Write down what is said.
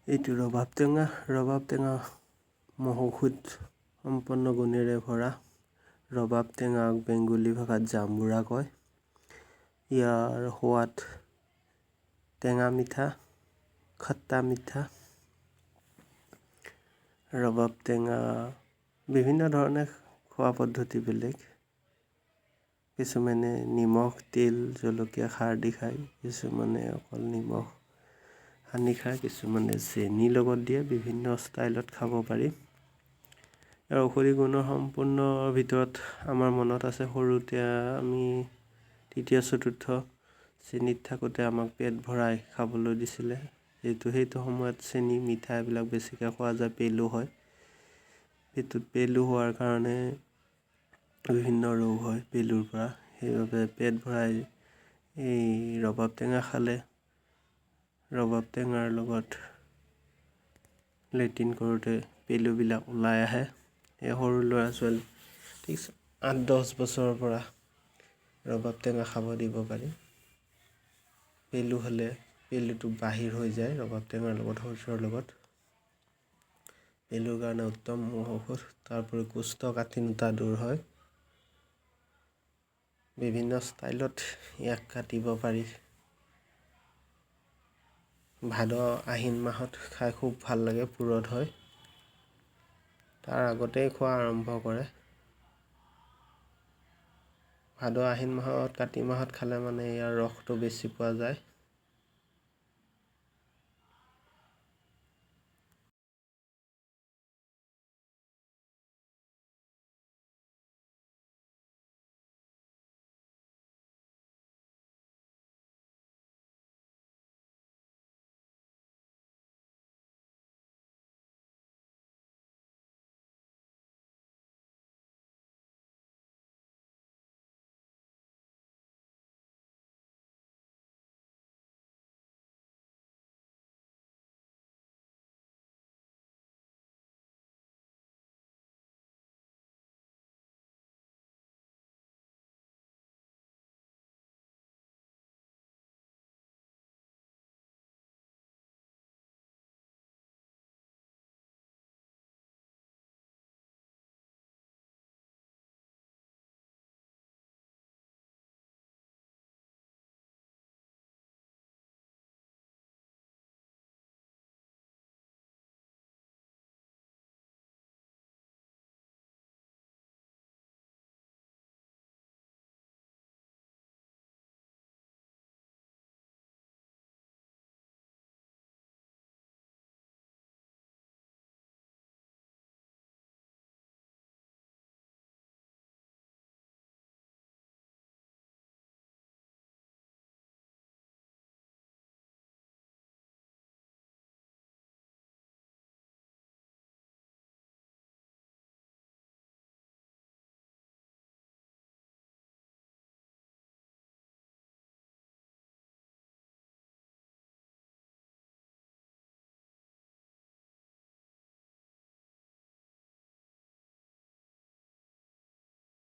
এইটো ৰবাব টেঙা মহৌষধ সম্পন্ন গুণেৰে ভৰা। ৰবাব টেঙাক বেংগলী ভাষাত জাম্বুৰা কয়। ইয়াৰ সোৱাদ টেঙা মিঠা, খট্টা মিঠা। ৰবাব টেঙা বিভিন্ন ধৰণে খোৱা পদ্ধতি বেলেগ। কিছুমানে নিমখ, তেল, জলকীয়া, খাৰ দি খায়, কিছুমানে অকল নিমখ সানি খায়, কিছুমানে চেনি লগত দিয়ে। বিভিন্ন ষ্টাইলত খাব পাৰি। ইয়াৰ ঔষধি গুণৰ সম্পূৰ্ণ ভিতৰত আমাৰ মনত আছে সৰুতে আমি তৃতীয় চতুৰ্থ শ্ৰেণীত থাকোঁতে আমাক পেট ভৰাই খাবলৈ দিছিলে। সেইটো সময়ত চেনি মিঠা এইবিলাক বেছিকৈ খোৱা যায়, পেলু হয়। পেটত পেলু হোৱাৰ কাৰণে বিভিন্ন ৰোগ হয় পেলুৰ পৰা। সেইবাবে পেট ভৰাই এই ৰবাব টেঙা খালে ৰবাব টেঙাৰ লগত লেট্ৰিন কৰোঁতে পেলুবিলাক ওলাই আহে। এই সৰু ল'ৰা ছোৱালী ঠিক 8-10 বছৰৰ পৰা ৰবাব টেঙা খাব দিব পাৰি। পেলু হ'লে পেলুটো বাহিৰ হৈ যায় ৰবাব টেঙাৰ লগত, শস্যৰ লগত। পেলুৰ কাৰণে উত্তম ঔষধ। তাৰোপৰি কোষ্ঠকাঠিন্যতা দূৰ হয়। বিভিন্ন ষ্টাইলত ইয়াক কাটিব পাৰি। ভাদ আহিন মাহত খাই খুব ভাল লাগে, পুৰঠ হয়। তাৰ আগতেই খোৱা আৰম্ভ কৰে। ভাদ আহিন মাহত, কাতি মাহত খালে মানে ইয়াৰ ৰসটো বেছি পোৱা যায়।